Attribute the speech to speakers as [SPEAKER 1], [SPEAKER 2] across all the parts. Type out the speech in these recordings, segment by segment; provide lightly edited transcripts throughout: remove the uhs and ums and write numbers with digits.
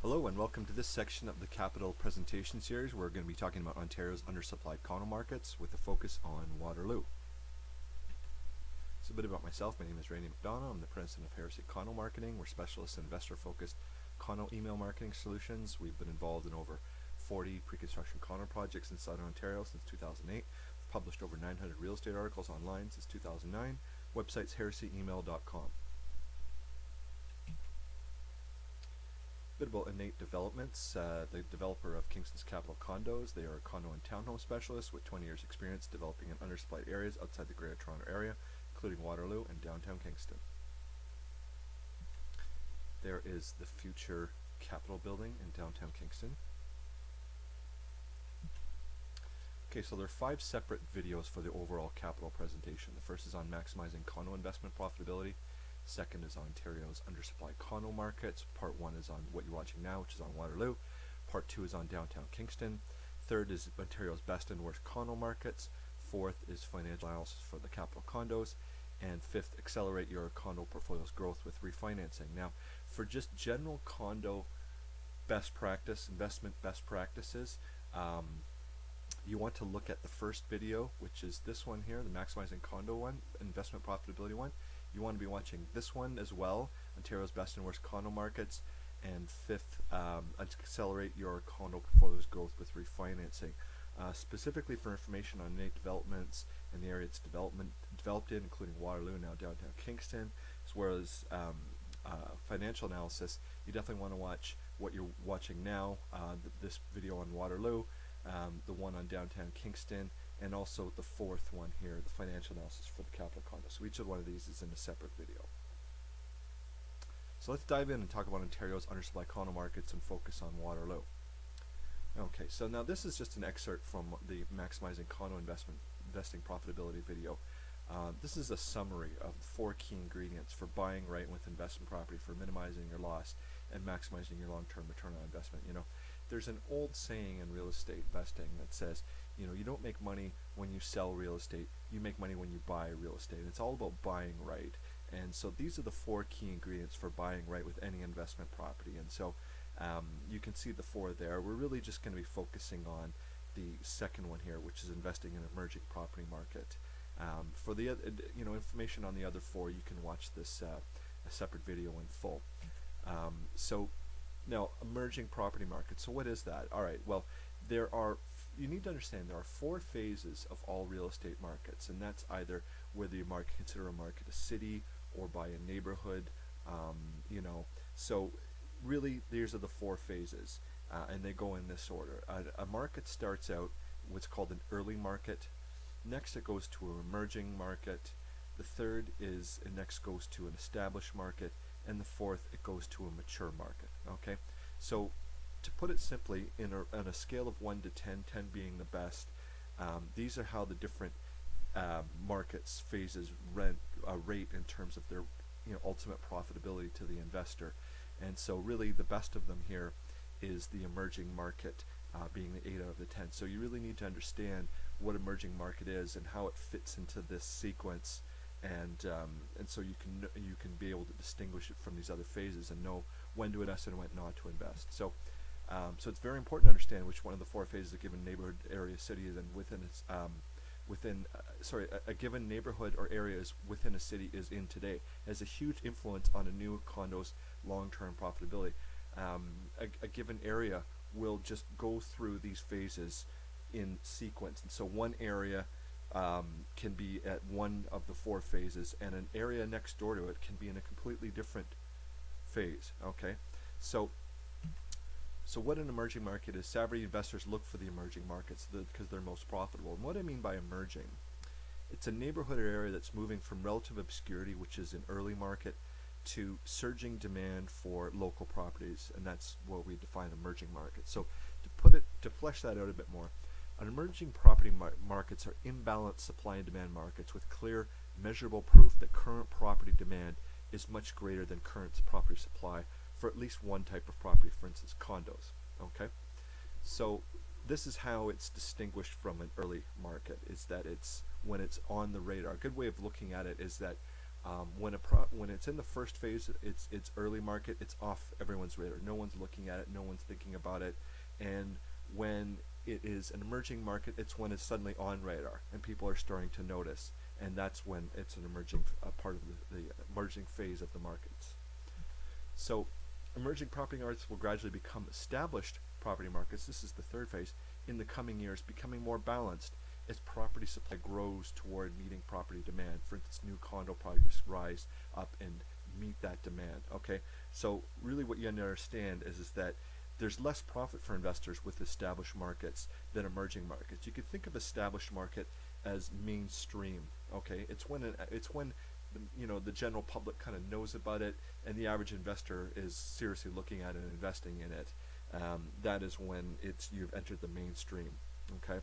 [SPEAKER 1] Hello and welcome to this section of the Capital presentation series. We're going to be talking about Ontario's undersupplied condo markets with a focus on Waterloo. So a bit about myself. My name is Randy McDonough. I'm the president of Heresy Condo Marketing. We're specialists in investor-focused condo email marketing solutions. We've been involved in over 40 pre-construction condo projects in Southern Ontario since 2008. We've published over 900 real estate articles online since 2009. Website's heresyemail.com. Bit about Innate Developments, the developer of Kingston's Capital Condos. They are a condo and townhome specialist with 20 years experience developing in undersupplied areas outside the Greater Toronto Area, including Waterloo and downtown Kingston. There is the future Capitol building in downtown Kingston. Okay, so there are 5 separate videos for the overall Capitol presentation. The first is on maximizing condo investment profitability. Second is Ontario's undersupplied condo markets. Part 1 is on what you're watching now, which is on Waterloo. Part 2 is on downtown Kingston. Third is Ontario's best and worst condo markets. Fourth is financial analysis for the Capital condos. And fifth, accelerate your condo portfolio's growth with refinancing. Now, for just general condo best practice, investment best practices, you want to look at the first video, which is this one here, the maximizing condo one, investment profitability one. You want to be watching this one as well, Ontario's best and worst condo markets, and fifth, accelerate your condo portfolio's growth with refinancing. Specifically for information on Innate Developments and the area it's developed in, including Waterloo, now downtown Kingston, as well as financial analysis, you definitely want to watch what you're watching now, this video on Waterloo, the one on downtown Kingston, and also the fourth one here, the financial analysis for the Capital condo. So each of one of these is in a separate video. So let's dive in and talk about Ontario's undersupplied condo markets and focus on Waterloo. Okay, so now this is just an excerpt from the Maximizing Condo Investing Profitability video. This is a summary of the 4 key ingredients for buying right with investment property, for minimizing your loss and maximizing your long-term return on investment. You know, there's an old saying in real estate investing that says, you know, you don't make money when you sell real estate, you make money when you buy real estate. It's all about buying right. And so these are the 4 key ingredients for buying right with any investment property. And so you can see the 4 there. We're really just going to be focusing on the second one here, which is investing in an emerging property market. For the information on the other 4, you can watch this a separate video in full. So now, emerging property market. So what is that? All right. Well, you need to understand there are 4 phases of all real estate markets, and that's either whether you consider a market a city or by a neighborhood. So really, these are the 4 phases, and they go in this order. A market starts out what's called an early market. Next, it goes to an emerging market. The third is next goes to an established market, and the fourth, it goes to a mature market. Okay, so to put it simply, on a scale of 1 to 10, 10 being the best, these are how the different markets phases rate in terms of their ultimate profitability to the investor. And so really the best of them here is the emerging market, being the 8 out of the 10. So you really need to understand what emerging market is and how it fits into this sequence, and so you can be able to distinguish it from these other phases and know when to invest and when not to invest. So so it's very important to understand which one of the 4 phases a given neighborhood, area, city is in a given neighborhood or areas within a city is in today. It has a huge influence on a new condo's long-term profitability. A given area will just go through these phases in sequence, and so one area can be at one of the 4 phases, and an area next door to it can be in a completely different phase. Okay, so what an emerging market is, savvy investors look for the emerging markets because they're most profitable. And what I mean by emerging, it's a neighborhood or area that's moving from relative obscurity, which is an early market, to surging demand for local properties, and that's what we define emerging markets. So to flesh that out a bit more, an emerging property markets are imbalanced supply and demand markets with clear, measurable proof that current property demand is much greater than current property supply for at least one type of property, for instance, condos. Okay, so this is how it's distinguished from an early market, is that it's when it's on the radar. A good way of looking at it is that When it's in the first phase, it's early market, it's off everyone's radar. No one's looking at it, no one's thinking about it. And when it is an emerging market, it's when it's suddenly on radar and people are starting to notice. And that's when it's an emerging part of the emerging phase of the markets. So emerging property markets will gradually become established property markets. This is the third phase in the coming years, becoming more balanced as property supply grows toward meeting property demand. For instance, new condo projects rise up and meet that demand. Okay, so really what you understand is that there's less profit for investors with established markets than emerging markets. You could think of established market as mainstream. Okay, it's when the general public kind of knows about it and the average investor is seriously looking at it and investing in it. That is when you've entered the mainstream. Okay.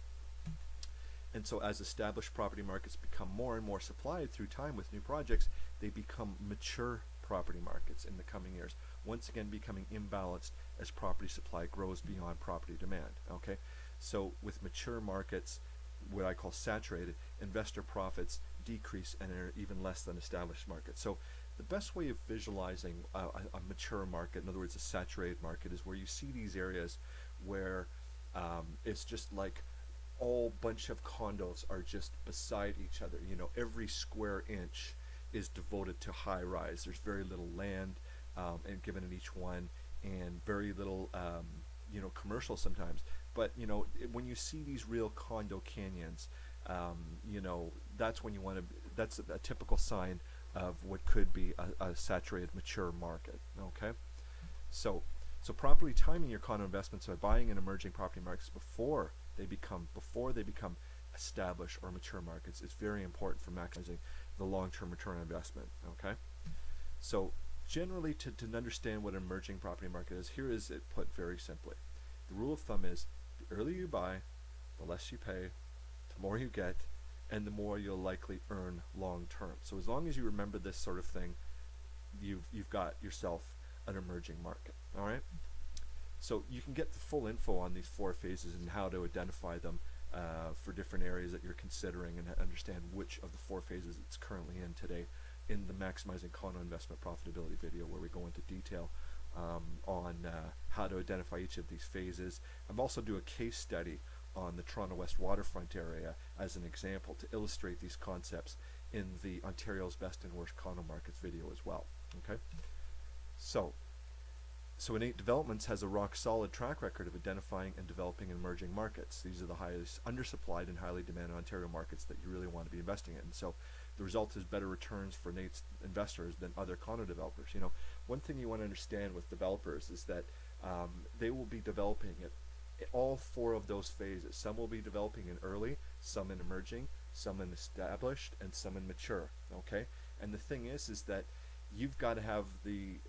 [SPEAKER 1] And so as established property markets become more and more supplied through time with new projects, they become mature property markets in the coming years, once again becoming imbalanced as property supply grows beyond property demand. Okay, so with mature markets, what I call saturated, investor profits decrease and are even less than established markets. So the best way of visualizing a mature market, in other words a saturated market, is where you see these areas where it's just like all bunch of condos are just beside each other. Every square inch is devoted to high rise. There's very little land and given in each one, and very little commercial sometimes. But when you see these real condo canyons, that's when you want to. That's a typical sign of what could be a saturated, mature market. Okay, so properly timing your condo investments by buying in emerging property markets before they become established or mature markets is very important for maximizing the long-term return on investment. Okay, so generally to understand what an emerging property market is, here is it put very simply. The rule of thumb is the earlier you buy, the less you pay, the more you get, and the more you'll likely earn long term. So as long as you remember this sort of thing, you've got yourself an emerging market. All right. So you can get the full info on these four phases and how to identify them for different areas that you're considering, and understand which of the four phases it's currently in today in the Maximizing Condo Investment Profitability video, where we go into detail on how to identify each of these phases. I'm also do a case study on the Toronto West waterfront area as an example to illustrate these concepts in the Ontario's Best and Worst Condo Markets video as well. Okay, so Innate Developments has a rock-solid track record of identifying and developing emerging markets. These are the highest undersupplied and highly demanded Ontario markets that you really want to be investing in. So the result is better returns for Innate's investors than other condo developers. One thing you want to understand with developers is that they will be developing at all four of those phases. Some will be developing in early, some in emerging, some in established, and some in mature. Okay, and the thing is that you've got to have the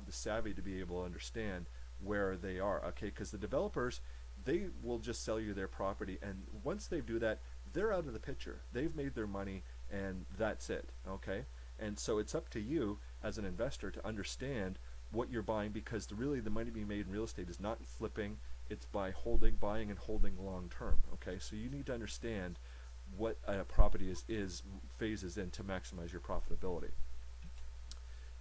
[SPEAKER 1] savvy to be able to understand where they are. Okay, because the developers, they will just sell you their property, and once they do that, they're out of the picture. They've made their money, and that's it. Okay, and so it's up to you as an investor to understand what you're buying, because really the money being made in real estate is not in flipping, it's by buying and holding long term. Okay, so you need to understand what a property phases in to maximize your profitability.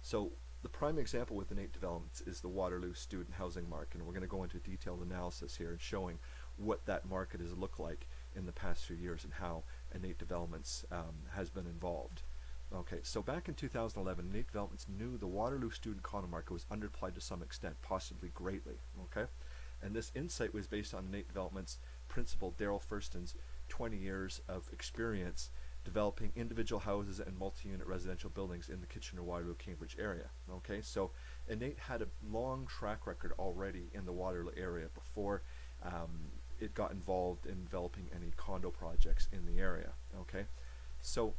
[SPEAKER 1] So the prime example with Innate Developments is the Waterloo student housing market, and we're going to go into detailed analysis here and showing what that market has looked like in the past few years and how Innate Developments has been involved. Okay, so back in 2011, Innate Developments knew the Waterloo student condo market was underapplied to some extent, possibly greatly. Okay, and this insight was based on Innate Developments principal Daryl Furston's 20 years of experience developing individual houses and multi-unit residential buildings in the Kitchener-Waterloo, Cambridge area. Okay, so Innate had a long track record already in the Waterloo area before it got involved in developing any condo projects in the area. Okay, so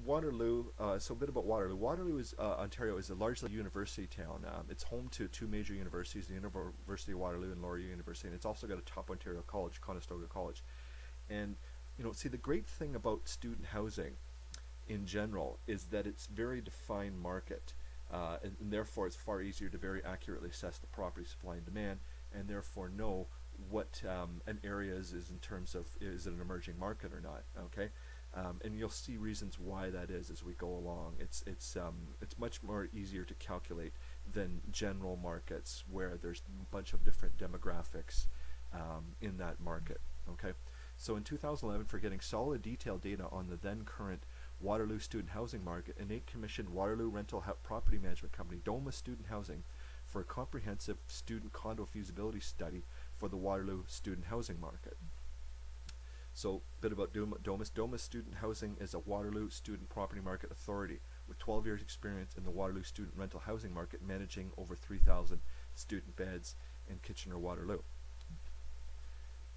[SPEAKER 1] Waterloo, so a bit about Waterloo. Waterloo is Ontario is a largely university town. It's home to two major universities, the University of Waterloo and Laurier University, and it's also got a top Ontario college, Conestoga College. And see, the great thing about student housing in general is that it's very defined market, and therefore it's far easier to very accurately assess the property supply and demand, and therefore know what an area is in terms of, is it an emerging market or not. Okay, And you'll see reasons why that is as we go along. It's much more easier to calculate than general markets where there's a bunch of different demographics in that market. Okay, so in 2011, for getting solid detailed data on the then current Waterloo student housing market, INATE commissioned Waterloo Rental Property Management Company, DOMA Student Housing, for a comprehensive student condo feasibility study for the Waterloo student housing market. So, a bit about DOMA. DOMA Student Housing is a Waterloo student property market authority with 12 years experience in the Waterloo student rental housing market, managing over 3,000 student beds in Kitchener-Waterloo.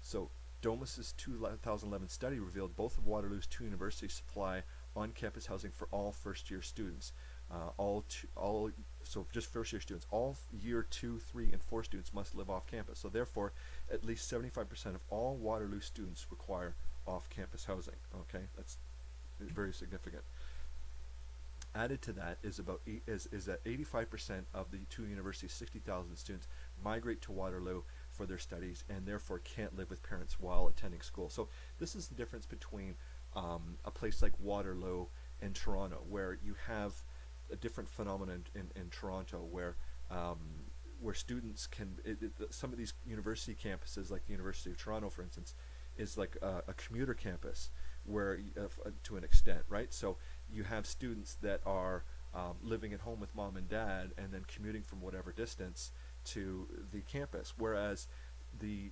[SPEAKER 1] So, DOMA's 2011 study revealed both of Waterloo's two universities supply on-campus housing for all first-year students. So just first-year students. All year 2, 3, and 4 students must live off-campus. So therefore, at least 75% of all Waterloo students require off-campus housing. Okay, that's very significant. Added to that is that 85% of the two universities' 60,000 students migrate to Waterloo for their studies and therefore can't live with parents while attending school. So this is the difference between a place like Waterloo and Toronto, where you have a different phenomenon in Toronto, where students can, some of these university campuses, like the University of Toronto, for instance, is like a commuter campus, where to an extent, right? So you have students that are living at home with mom and dad, and then commuting from whatever distance to the campus. Whereas the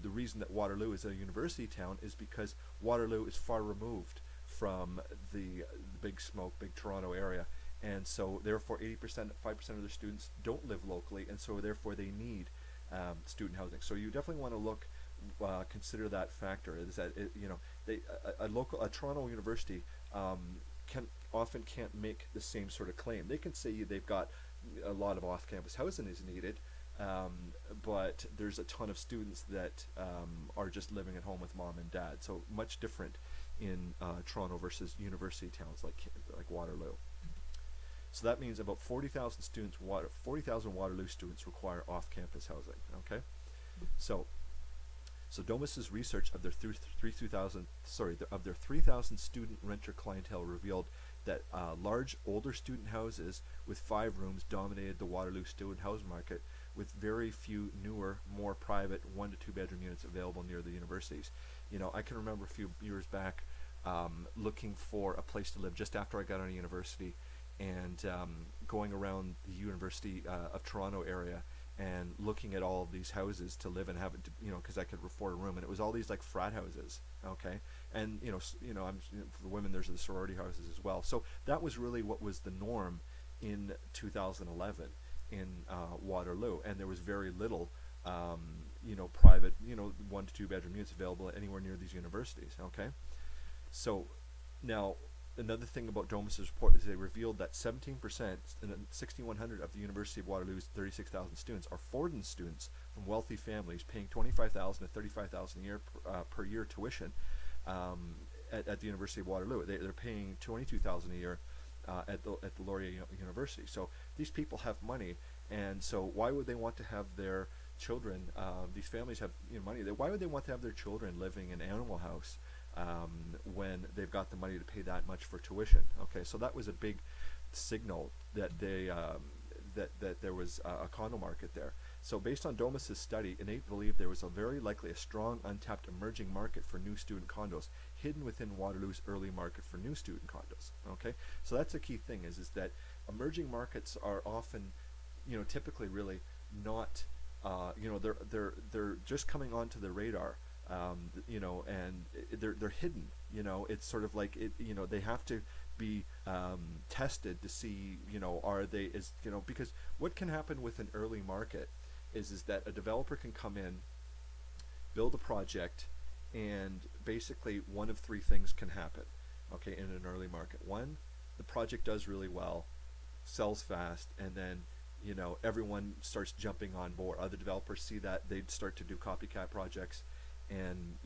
[SPEAKER 1] reason that Waterloo is a university town is because Waterloo is far removed from the big smoke, big Toronto area, and so therefore 5% of their students don't live locally, and so therefore they need student housing. So you definitely want to look, consider that factor. Is that a Toronto university often can't make the same sort of claim. They can say they've got a lot of off-campus housing is needed, but there's a ton of students that are just living at home with mom and dad. So much different in Toronto versus university towns like Waterloo. So that means about 40,000 students, 40,000 Waterloo students require off-campus housing. Okay, so DOMA's research of their 3,000 student renter clientele revealed that large older student houses with 5 rooms dominated the Waterloo student housing market, with very few newer, more private 1 to 2 bedroom units available near the universities. I can remember a few years back looking for a place to live just after I got out of university, and going around the University of Toronto area and looking at all of these houses to live and have it, because I could afford a room, and it was all these like frat houses, okay, and for the women there's the sorority houses as well. So that was really what was the norm in 2011 in Waterloo, and there was very little, private, 1 to 2 bedroom units available anywhere near these universities. Okay, so now, another thing about DOMA's report is they revealed that 17%, 6,100 of the University of Waterloo's 36,000 students are foreign students from wealthy families paying $25,000 to $35,000 a year per year tuition at the University of Waterloo. They're paying $22,000 a year at the Laurier University. So these people have money, and so why would they want to have their children? These families have money. Why would they want to have their children living in Animal House when they've got the money to pay that much for tuition? Okay, so that was a big signal that they that there was a condo market there. So based on DOMA's study, INATE believed there was very likely a strong untapped emerging market for new student condos hidden within Waterloo's early market for new student condos. Okay, so that's a key thing, is that emerging markets are often, typically really not, they're just coming onto the radar. And they're hidden. It's sort of like they have to be tested to see, because what can happen with an early market is that a developer can come in, build a project, and basically one of 3 things can happen. Okay, in an early market. One, the project does really well, sells fast, and then everyone starts jumping on board. Other developers see that, they'd start to do copycat projects. And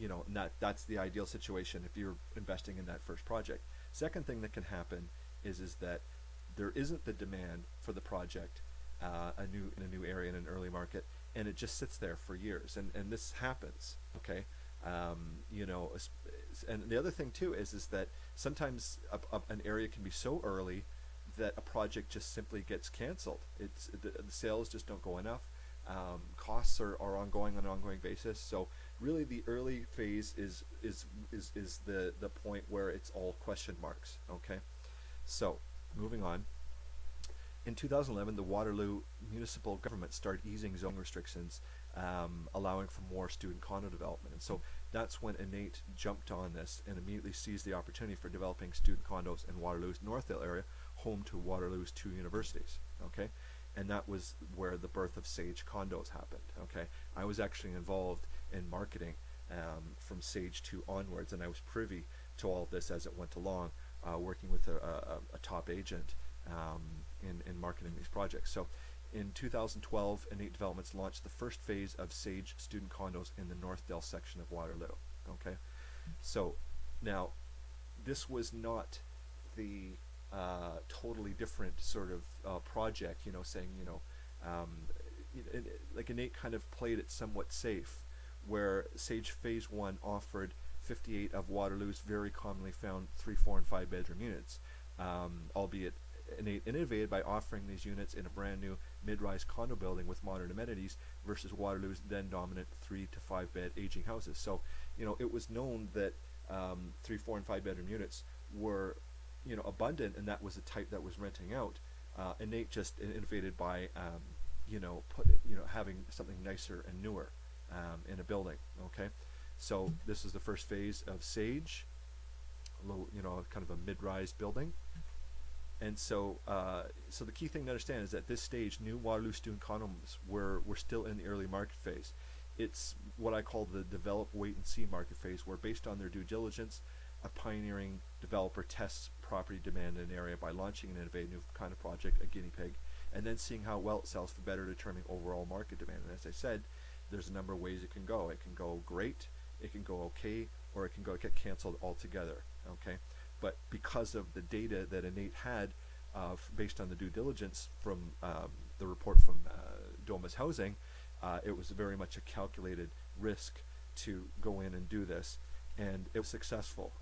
[SPEAKER 1] that's the ideal situation if you're investing in that first project. Second thing that can happen is that there isn't the demand for the project in a new area in an early market, and it just sits there for years. And this happens. Okay, You know, and the other thing too is that sometimes an area can be so early that a project just simply gets canceled. The sales just don't go enough. Costs are ongoing on an ongoing basis. So really, the early phase is the point where it's all question marks. Okay, so moving on. In 2011, the Waterloo municipal government started easing zoning restrictions, allowing for more student condo development. And so that's when Innate jumped on this and immediately seized the opportunity for developing student condos in Waterloo's Northdale area, home to Waterloo's 2 universities. Okay, and that was where the birth of Sage Condos happened. Okay, I was actually involved in marketing from Sage 2 onwards, and I was privy to all of this as it went along, working with a top agent in marketing these projects. So in 2012, Innate Developments launched the first phase of Sage student condos in the Northdale section of Waterloo. Okay, so now this was not the totally different sort of project, you know, saying, you know, like Innate kind of played it somewhat safe, where Sage Phase 1 offered 58 of Waterloo's very commonly found 3, 4, and 5 bedroom units, albeit Innate innovated by offering these units in a brand new mid-rise condo building with modern amenities versus Waterloo's then dominant 3 to 5 bed aging houses. So, you know, it was known that 3, 4, and 5 bedroom units were, you know, abundant, and that was the type that was renting out. Innate just innovated by, you know, having something nicer and newer in a building. Okay, so this is the first phase of Sage, low, you know, kind of a mid-rise building. And so, so the key thing to understand is that at this stage, new Waterloo student condos were still in the early market phase. It's what I call the develop, wait, and see market phase, where based on their due diligence, a pioneering developer tests property demand in an area by launching an innovative new kind of project, a guinea pig, and then seeing how well it sells for better determining overall market demand. And as I said, there's a number of ways it can go. It can go great, it can go okay, or it can get canceled altogether. Okay. But because of the data that Innate had, based on the due diligence from the report from Domus Housing, it was very much a calculated risk to go in and do this, and it was successful.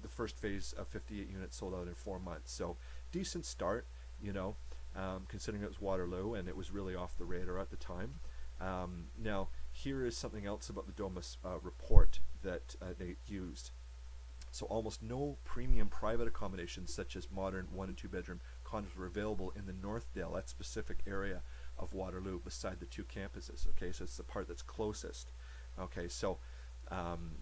[SPEAKER 1] The first phase of 58 units sold out in 4 months, so decent start, you know, considering it was Waterloo and it was really off the radar at the time. Now, here is something else about the Domus report that Innate used. So almost no premium private accommodations such as modern 1 and 2 bedroom condos were available in the Northdale, that specific area of Waterloo beside the 2 campuses. Okay, so it's the part that's closest. Okay, so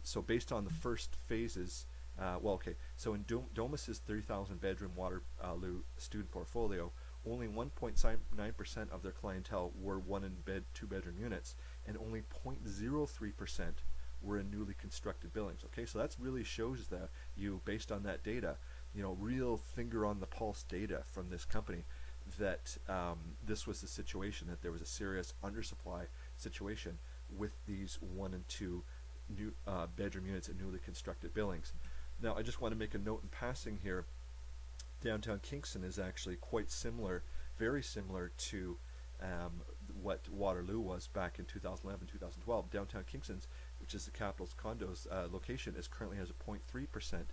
[SPEAKER 1] so based on the first phases, so in Domus's 30,000 bedroom Waterloo student portfolio, only 1.9% of their clientele were 1 and 2 bedroom units, and only 0.03% were in newly constructed buildings. Okay, so that really shows that you, based on that data, you know, real finger on the pulse data from this company, that this was the situation, that there was a serious undersupply situation with these 1 and 2 new bedroom units in newly constructed buildings. Now, I just want to make a note in passing here. Downtown Kingston is actually quite similar, very similar to what Waterloo was back in 2011, 2012. Downtown Kingston's, which is the capital's condos location, currently has a 0.3%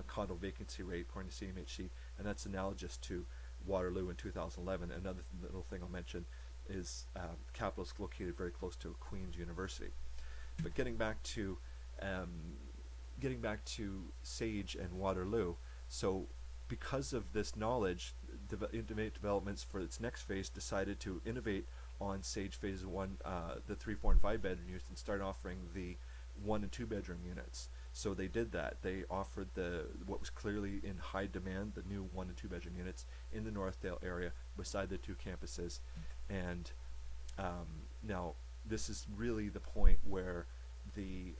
[SPEAKER 1] condo vacancy rate according to CMHC, and that's analogous to Waterloo in 2011. Another little thing I'll mention is capital is located very close to Queen's University. But getting back to Sage and Waterloo, so because of this knowledge, Innate Developments for its next phase decided to innovate on Sage Phase 1, the 3, 4, and 5 bedroom units, and start offering the 1 and 2 bedroom units. So they did that. They offered what was clearly in high demand, the new 1 and 2 bedroom units in the Northdale area beside the 2 campuses. And now this is really the point where the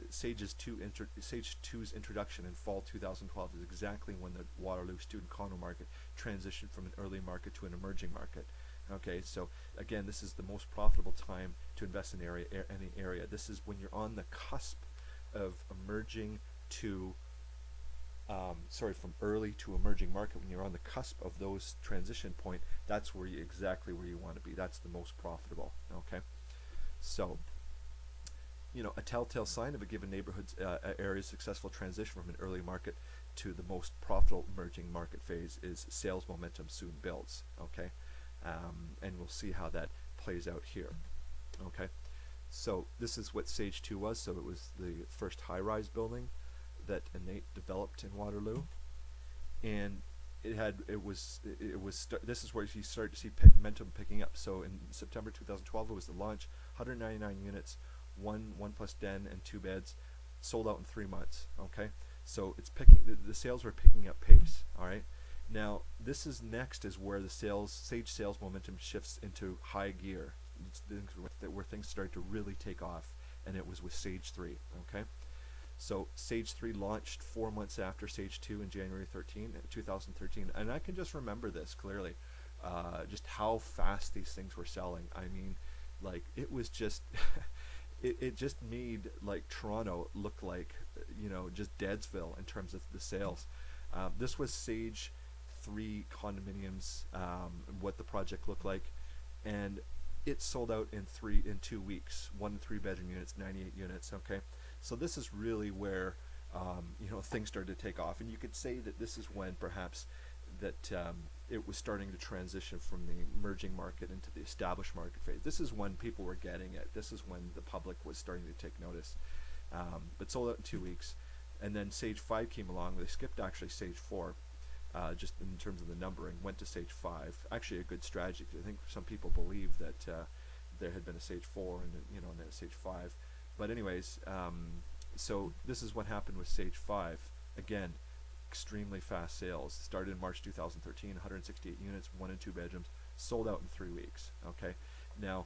[SPEAKER 1] Sage 2's introduction in fall 2012 is exactly when the Waterloo student condo market transitioned from an early market to an emerging market. Okay, so again, this is the most profitable time to invest in any area. This is when you're on the cusp of emerging to, from early to emerging market. When you're on the cusp of those transition point, that's where exactly where you want to be. That's the most profitable. Okay, so A telltale sign of a given neighborhood's area's successful transition from an early market to the most profitable emerging market phase is sales momentum soon builds. Okay, and we'll see how that plays out here. Okay, so this is what Sage 2 was. So it was the first high-rise building that Innate developed in Waterloo, and this is where you start to see momentum picking up. So in September 2012, it was the launch, 199 units, one plus den and 2 beds, sold out in 3 months. Okay, so it's the sales were picking up pace. All right, now this is next is where the Sage sales momentum shifts into high gear. It's where things started to really take off, and it was with Sage 3. Okay, so Sage 3 launched 4 months after Sage 2 in January 2013, and I can just remember this clearly, just how fast these things were selling. I mean, like, it was just it just made like Toronto look like, just Deadsville in terms of the sales. This was Sage 3 condominiums, what the project looked like, and it sold out in 2 weeks. 1 and 3 bedroom units, 98 units. Okay, so this is really where things started to take off, and you could say that this is when perhaps that it was starting to transition from the emerging market into the established market phase. This is when people were getting it. This is when the public was starting to take notice. But sold out in 2 weeks, and then Sage 5 came along. They skipped actually Sage 4. Just in terms of the numbering, went to Sage 5. Actually, a good strategy, because I think some people believe that there had been a Sage 4 and then a Sage 5. But anyways, so this is what happened with Sage 5. Again, extremely fast sales. Started in March 2013, 168 units, 1 and 2 bedrooms, sold out in 3 weeks. Okay, now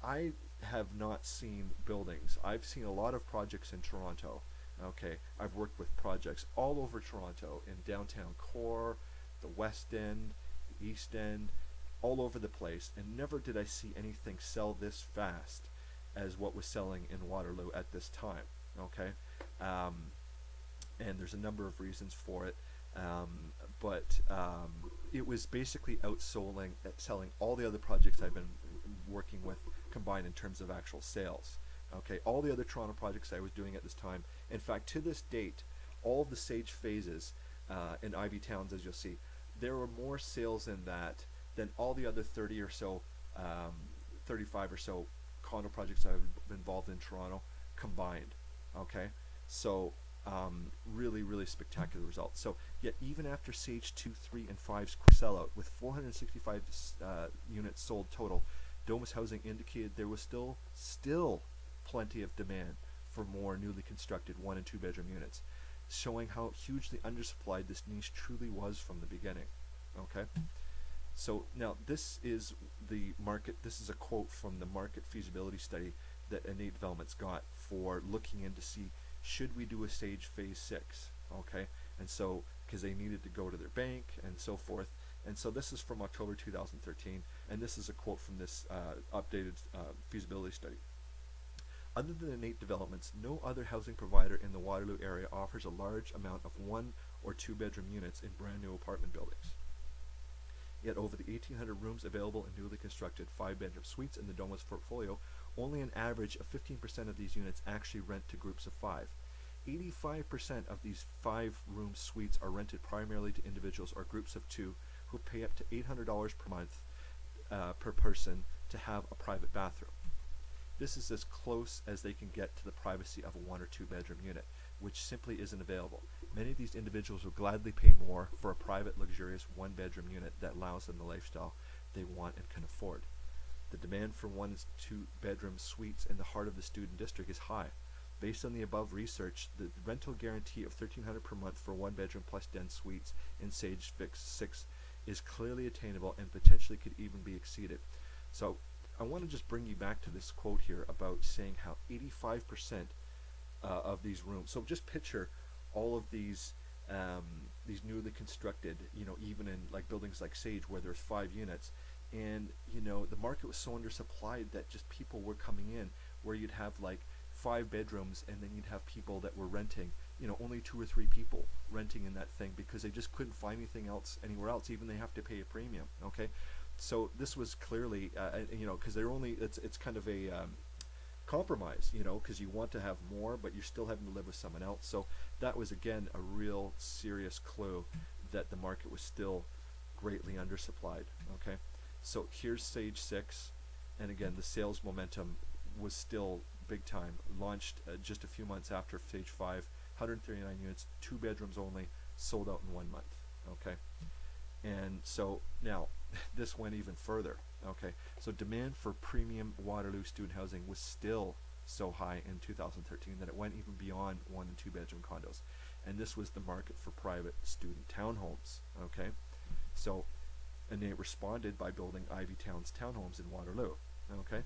[SPEAKER 1] I have not seen buildings. I've seen a lot of projects in Toronto. Okay, I've worked with projects all over Toronto, in downtown core, the West End, the East End, all over the place, and never did I see anything sell this fast as what was selling in Waterloo at this time. Okay, and there's a number of reasons for it, but it was basically selling all the other projects I've been working with combined in terms of actual sales. Okay, all the other Toronto projects I was doing at this time. In fact, to this date, all of the Sage phases in Ivy Towns, as you'll see, there were more sales in that than all the other 30 or so, 35 or so condo projects I've been involved in Toronto combined. Okay, so really, really spectacular results. So yet even after Sage 2, 3, and 5's sellout, with 465 units sold total, Domus Housing indicated there was still plenty of demand for more newly constructed 1 and 2 bedroom units, showing how hugely undersupplied this niche truly was from the beginning. Okay, so now this is the market. This is a quote from the market feasibility study that Innate Developments got for looking in to see, should we do a Sage phase 6? Okay, and so because they needed to go to their bank and so forth. And so this is from October 2013, and this is a quote from this updated feasibility study. Other than Innate Developments, no other housing provider in the Waterloo area offers a large amount of 1 or 2 bedroom units in brand new apartment buildings. Yet over the 1,800 rooms available in newly constructed 5-bedroom suites in the Domus portfolio, only an average of 15% of these units actually rent to groups of 5. 85% of these 5-room suites are rented primarily to individuals or groups of 2 who pay up to $800 per month per person to have a private bathroom. This is as close as they can get to the privacy of a 1 or 2 bedroom unit, which simply isn't available. Many of these individuals will gladly pay more for a private, luxurious 1-bedroom unit that allows them the lifestyle they want and can afford. The demand for 1 and 2 bedroom suites in the heart of the student district is high. Based on the above research, the rental guarantee of $1,300 per month for 1-bedroom plus den suites in Sage 6 is clearly attainable and potentially could even be exceeded. So I want to just bring you back to this quote here about saying how 85% of these rooms. So just picture all of these newly constructed, even in like buildings like Sage where there's 5 units, and the market was so undersupplied that just people were coming in where you'd have like 5 bedrooms, and then you'd have people that were renting, only 2 or 3 people renting in that thing because they just couldn't find anything else anywhere else. Even they have to pay a premium. Okay, so this was clearly, because they're only it's kind of a compromise, you know, because you want to have more, but you're still having to live with someone else. So that was again a real serious clue that the market was still greatly undersupplied. Okay, so here's stage 6, and again the sales momentum was still big time. Launched just a few months after stage 5, 139 units, 2 bedrooms only, sold out in 1 month. Okay, and so now this went even further. Okay, so demand for premium Waterloo student housing was still so high in 2013 that it went even beyond 1 and 2 bedroom condos, and this was the market for private student townhomes. Okay, so and they responded by building Ivy Town's townhomes in Waterloo. Okay,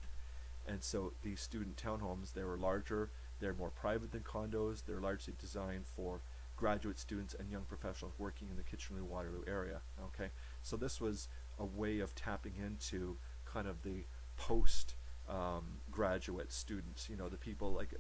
[SPEAKER 1] and so these student townhomes, they were larger, they're more private than condos, they're largely designed for graduate students and young professionals working in the Kitchener-Waterloo area. Okay, so this was a way of tapping into kind of the post graduate students, you know, the people like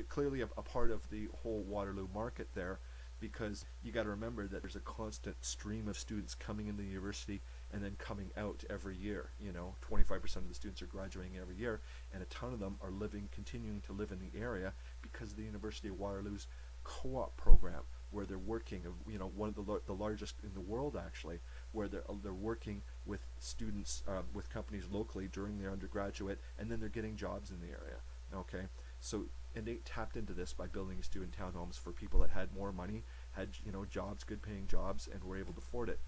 [SPEAKER 1] clearly a part of the whole Waterloo market there, because you got to remember that there's a constant stream of students coming into the university and then coming out every year. You know, 25% of the students are graduating every year, and a ton of them are continuing to live in the area because of the University of Waterloo's co-op program, where they're working, you know, one of the largest in the world actually, where they're working with students, with companies locally during their undergraduate, and then they're getting jobs in the area. Okay, so Innate tapped into this by building student townhomes for people that had more money, had, you know, jobs, good paying jobs, and were able to afford it.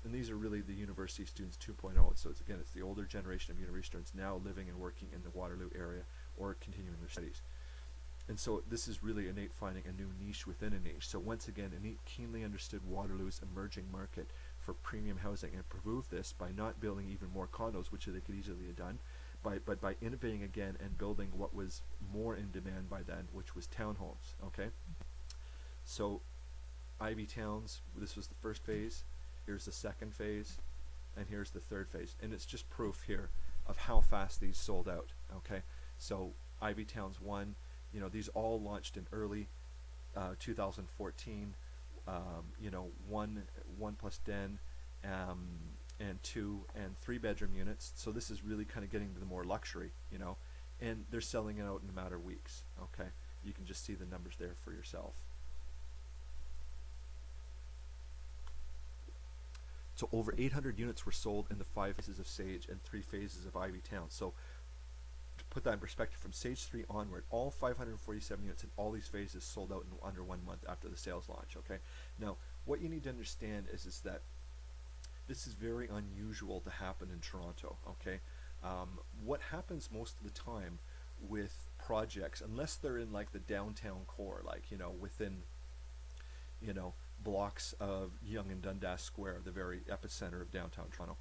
[SPEAKER 1] And these are really the university students 2.0. So it's the older generation of university students now living and working in the Waterloo area or continuing their studies. And so this is really Innate finding a new niche within a niche. So once again, Innate keenly understood Waterloo's emerging market for premium housing and proved this by not building even more condos, which they could easily have done, but by innovating again and building what was more in demand by then, which was townhomes. Okay, so Ivy Towns, this was the first phase, here's the second phase, and here's the third phase, and it's just proof here of how fast these sold out. Okay, so Ivy Towns 1, you know, these all launched in early 2014. You know, one plus den, and 2 and 3 bedroom units. So this is really kind of getting to the more luxury, you know, and they're selling it out in a matter of weeks. Okay, you can just see the numbers there for yourself. So over 800 units were sold in the 5 phases of Sage and 3 phases of Ivy Town. So to put that in perspective, from Stage 3 onward, all 547 units in all these phases sold out in under 1 month after the sales launch. Okay, now what you need to understand is that this is very unusual to happen in Toronto. Okay, what happens most of the time with projects, unless they're in like the downtown core, like, you know, within, you know, blocks of Yonge and Dundas Square, the very epicenter of downtown Toronto.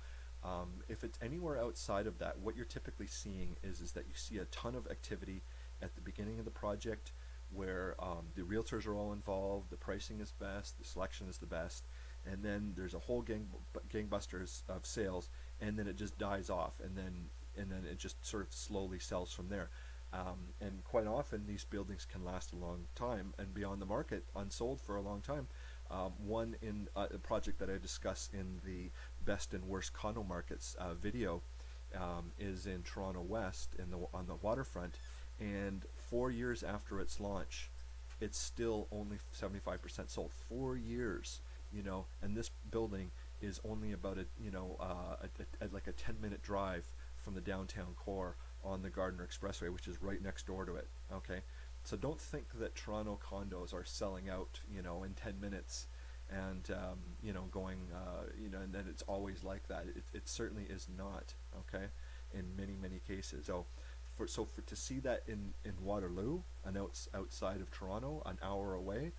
[SPEAKER 1] If it's anywhere outside of that, what you're typically seeing is that you see a ton of activity at the beginning of the project, where the realtors are all involved, the pricing is best, the selection is the best, and then there's a whole gangbusters of sales, and then it just dies off, and then it just sort of slowly sells from there. And quite often these buildings can last a long time and be on the market unsold for a long time. One in a project that I discuss in the best and worst condo markets video is in Toronto West on the waterfront, and 4 years after its launch, it's still only 75% sold. 4 years, you know, and this building is only about like a 10-minute drive from the downtown core on the Gardiner Expressway, which is right next door to it. Okay, so don't think that Toronto condos are selling out, you know, in 10 minutes and you know, going you know, and then it's always like that. It certainly is not. Okay, in many cases. So to see that in Waterloo, outside of Toronto, an hour away,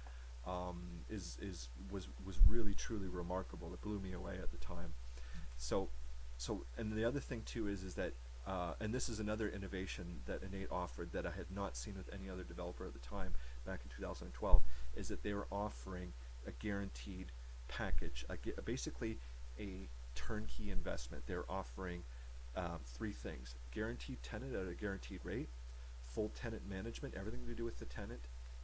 [SPEAKER 1] was really truly remarkable. It blew me away at the time. So and the other thing too is that and this is another innovation that Innate offered that I had not seen with any other developer at the time back in 2012, is that they were offering a guaranteed package, basically a turnkey investment. They're offering 3 things: guaranteed tenant at a guaranteed rate, full tenant management, everything to do with the tenant,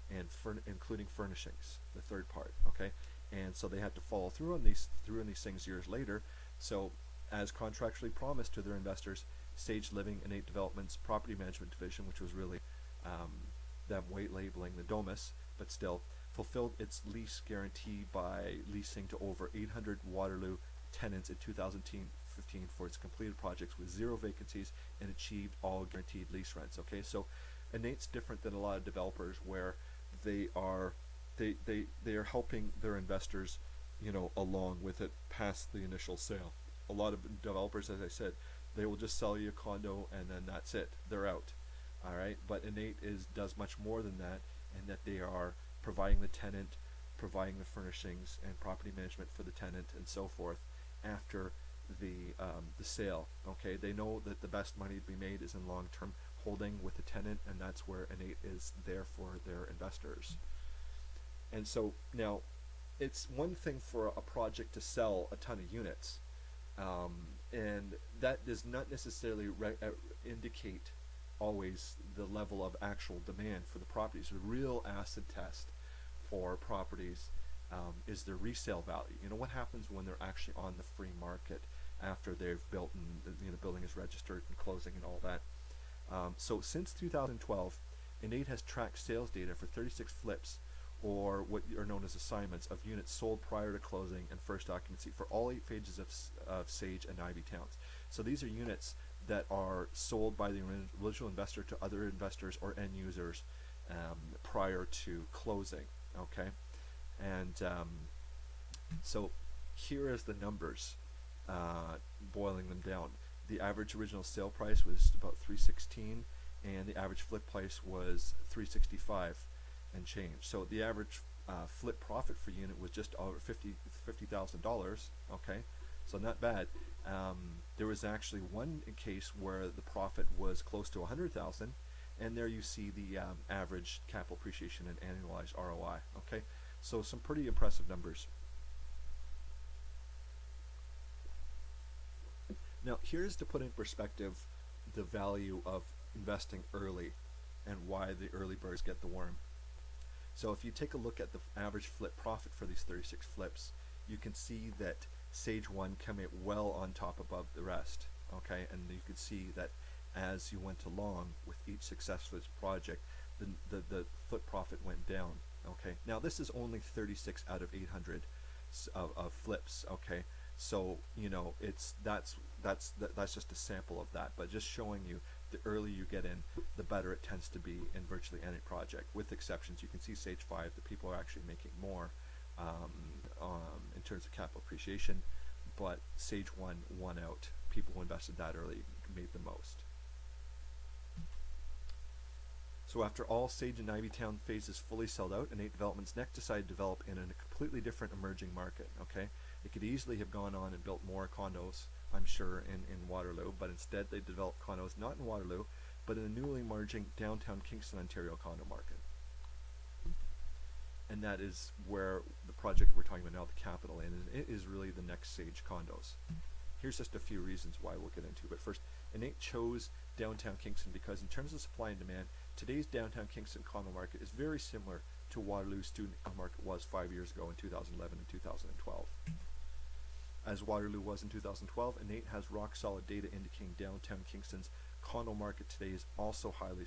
[SPEAKER 1] and including furnishings, the third part. Okay, and so they had to follow through on these things years later. So as contractually promised to their investors, Sage Living, Innate Development's property management division, which was really them white labeling the Domus, but still fulfilled its lease guarantee by leasing to over 800 Waterloo tenants in 2015 for its completed projects with 0 vacancies and achieved all guaranteed lease rents. Okay, so Innate's different than a lot of developers where they are helping their investors, you know, along with it past the initial sale. A lot of developers, as I said, they will just sell you a condo and then that's it. They're out. All right, but Innate does much more than that, in that they are providing the tenant, providing the furnishings and property management for the tenant and so forth after the sale. Okay, they know that the best money to be made is in long-term holding with the tenant, and that's where Innate is there for their investors. And so now, it's one thing for a project to sell a ton of units, and that does not necessarily indicate always the level of actual demand for the properties. The real acid test for properties is their resale value. You know, what happens when they're actually on the free market after they've built and the building is registered and closing and all that. So since 2012, Innate has tracked sales data for 36 flips, or what are known as assignments, of units sold prior to closing and first occupancy for all 8 phases of Sage and Ivy Towns. So these are units that are sold by the original investor to other investors or end users prior to closing. Okay, and so here is the numbers, boiling them down. The average original sale price was about $316, and the average flip price was $365 and change. So the average flip profit for unit was just over $50,000. Okay, so not bad. There was actually one case where the profit was close to $100,000, and there you see the average capital appreciation and annualized ROI. Okay, so some pretty impressive numbers. Now here's to put in perspective the value of investing early and why the early birds get the worm. So if you take a look at the average flip profit for these 36 flips, you can see that Sage 1 came out well on top above the rest. Okay, and you can see that as you went along with each successful project, the flip profit went down. Okay, now this is only 36 out of 800 of flips. Okay, so you know that's just a sample of that, but just showing you the earlier you get in, the better it tends to be in virtually any project, with exceptions. You can see Sage 5, the people are actually making more in terms of capital appreciation, but Sage 1 won out. People who invested that early made the most. So after all Sage and Ivy Town phases fully sold out, Innate Developments next decided to develop in a completely different emerging market. Okay, it could easily have gone on and built more condos, I'm sure, in Waterloo, but instead they developed condos not in Waterloo, but in the newly emerging downtown Kingston, Ontario condo market. And that is where the project we're talking about now, the capital, and it is really the next Sage condos. Here's just a few reasons why we'll get into. But first, Innate chose downtown Kingston because in terms of supply and demand, today's downtown Kingston condo market is very similar to Waterloo's student condo market was 5 years ago in 2011 and 2012. As Waterloo was in 2012, Innate has rock solid data indicating downtown Kingston's condo market today is also highly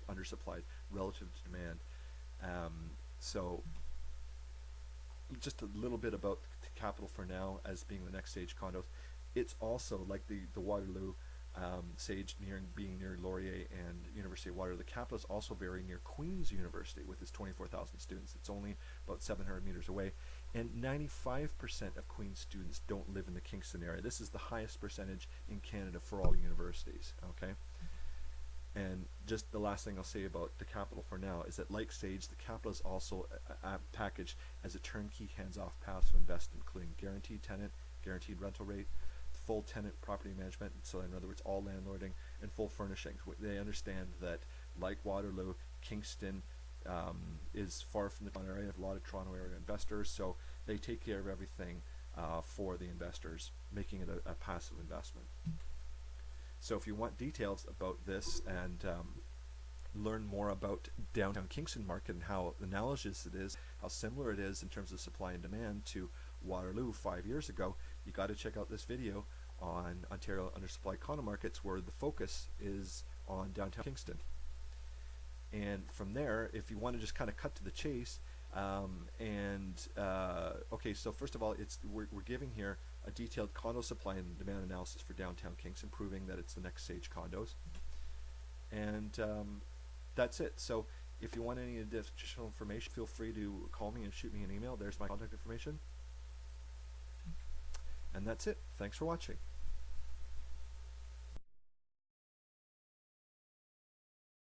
[SPEAKER 1] undersupplied relative to demand. So just a little bit about the capital for now as being the next Sage condos. It's also like the Waterloo Sage being near Laurier and University of Waterloo. The capital is also very near Queen's University with its 24,000 students. It's only about 700 meters away, and 95% of Queen's students don't live in the Kingston area. This is the highest percentage in Canada for all universities. Okay. And just the last thing I'll say about the capital for now is that, like Sage, the capital is also packaged as a turnkey hands-off path to invest, including guaranteed tenant, guaranteed rental rate, full tenant property management, so in other words all landlording, and full furnishings. They understand that, like Waterloo, Kingston is far from the Toronto area, a lot of Toronto area investors, so they take care of everything for the investors, making it a passive investment. So if you want details about this and learn more about downtown Kingston market and how analogous it is, how similar it is in terms of supply and demand to Waterloo 5 years ago, you got to check out this video on Ontario undersupplied condo markets, where the focus is on downtown Kingston. And from there, if you want to just kind of cut to the chase, okay, so first of all, we're giving here a detailed condo supply and demand analysis for downtown Kingston, proving that it's the next stage condos. And that's it. So if you want any additional information, feel free to call me and shoot me an email. There's my contact information. And that's it. Thanks for watching.